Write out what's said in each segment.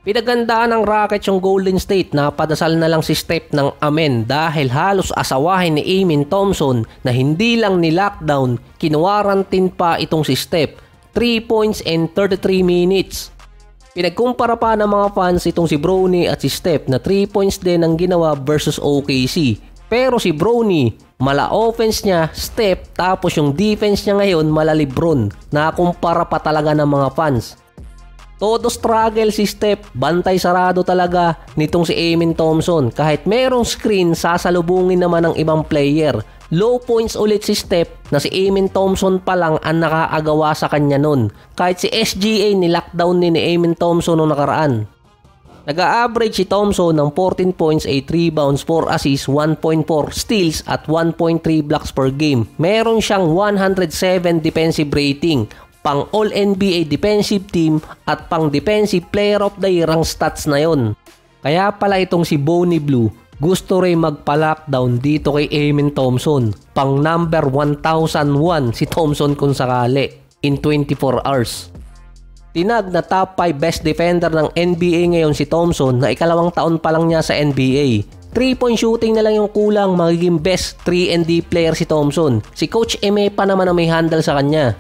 Pinagandaan ng Rockets yung Golden State na padasal na lang si Steph ng amen dahil halos asawahin ni Amen Thompson na hindi lang ni lockdown, kinuwarantin pa itong si Steph. 3 points and 33 minutes. Pinagkumpara pa ng mga fans itong si Bronny at si Steph na 3 points din ang ginawa versus OKC. Pero si Bronny, mala offense niya, Steph, tapos yung defense niya ngayon mala LeBron. Nakumpara pa talaga ng mga fans. Todo struggle si Steph, bantay sarado talaga nitong si Amen Thompson. Kahit merong screen, sasalubungin naman ng ibang player. Low points ulit si Steph na si Amen Thompson pa lang ang nakaagawa sa kanya nun. Kahit si SGA ni-lockdown ni Amen Thompson nung nakaraan. Nag-a-average si Thompson ng 14 points, 8 rebounds, 4 assists, 1.4 steals at 1.3 blocks per game. Meron siyang 107 defensive rating, pang All-NBA defensive team at pang defensive player of the year ang stats na yon. Kaya pala itong si Bonnie Blue gusto rin magpa-lockdown dito kay Amen Thompson. Pang number 1001 si Thompson kung sakali in 24 hours. Tinag na top 5 best defender ng NBA ngayon si Thompson na ikalawang taon pa lang niya sa NBA. 3-point shooting na lang yung kulang, magiging best 3-and-D player si Thompson. Si Coach Ime pa naman ang may handle sa kanya.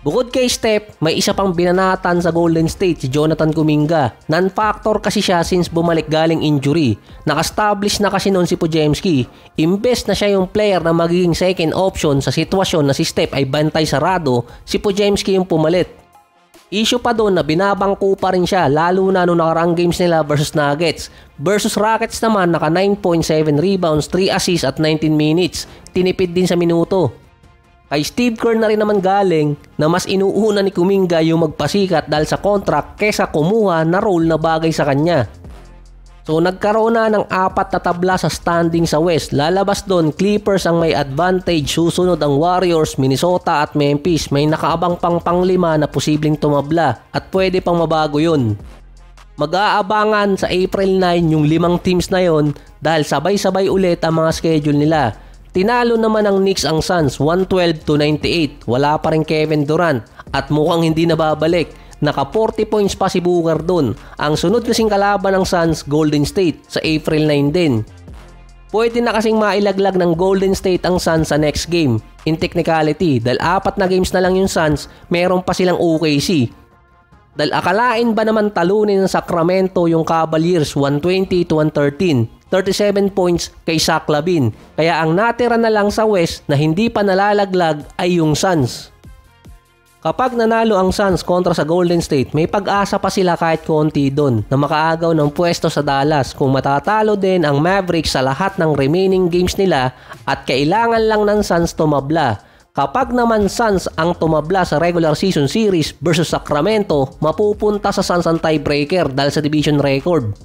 Bukod kay Steph, may isa pang binanatan sa Golden State, si Jonathan Kuminga. Non-factor kasi siya since bumalik galing injury. Naka-establish na kasi noon si Podziemski. Imbes na siya yung player na magiging second option sa sitwasyon na si Steph ay bantay sarado, si Podziemski yung pumalit. Issue pa doon na binabangko pa rin siya lalo na noong nakarang games nila versus Nuggets. Versus Rockets naman naka 9.7 rebounds, 3 assists at 19 minutes. Tinipid din sa minuto. Kay Steve Kerr na rin naman galing na mas inuuna ni Kuminga yung magpasikat dahil sa contract kesa kumuha na role na bagay sa kanya. So nagkaroon na ng 4 na tabla sa standing sa West. Lalabas doon, Clippers ang may advantage, susunod ang Warriors, Minnesota at Memphis. May nakaabang pang panglima na posibleng tumabla at pwede pang mabago yun. Mag-aabangan sa April 9 yung 5 teams na yon dahil sabay-sabay ulit ang mga schedule nila. Tinalo naman ng Knicks ang Suns 112-98. Wala pa rin Kevin Durant at mukhang hindi nababalik. Naka 40 points pa si Booker doon. Ang sunod kasing kalaban ng Suns, Golden State sa April 9 din. Pwede na kasing mailaglag ng Golden State ang Suns sa next game. In technicality, dahil 4 na games na lang yung Suns, meron pa silang OKC. Dahil akalain ba naman talunin ng Sacramento yung Cavaliers 120-113. 37 points kay Zach LaVine. Kaya ang natira na lang sa West na hindi pa nalalaglag ay yung Suns. Kapag nanalo ang Suns kontra sa Golden State, may pag-asa pa sila kahit konti doon na makaagaw ng pwesto sa Dallas kung matatalo din ang Mavericks sa lahat ng remaining games nila at kailangan lang ng Suns tumabla. Kapag naman Suns ang tumabla sa regular season series versus Sacramento, mapupunta sa Suns ang tiebreaker dahil sa division record.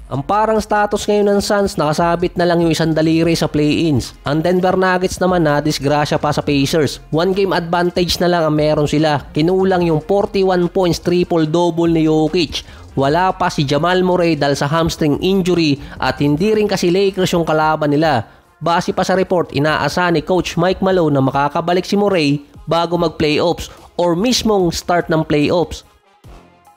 Ang parang status ngayon ng Suns, nakasabit na lang yung isang daliri sa play-ins. Ang Denver Nuggets naman na disgrasya pa sa Pacers. 1 game advantage na lang ang meron sila. Kinulang yung 41 points triple-double ni Jokic. Wala pa si Jamal Murray dahil sa hamstring injury at hindi rin kasi Lakers yung kalaban nila. Base pa sa report, inaasahan ni Coach Mike Malone na makakabalik si Murray bago mag-playoffs or mismong start ng playoffs.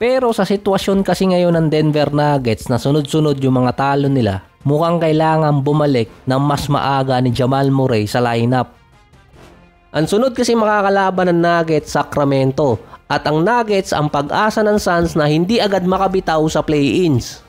Pero sa sitwasyon kasi ngayon ng Denver Nuggets na sunod-sunod yung mga talo nila, mukhang kailangan bumalik ng mas maaga ni Jamal Murray sa lineup. Ang sunod kasi makakalaban ng Nuggets, Sacramento, at ang Nuggets ang pag-asa ng Suns na hindi agad makabitaw sa play-ins.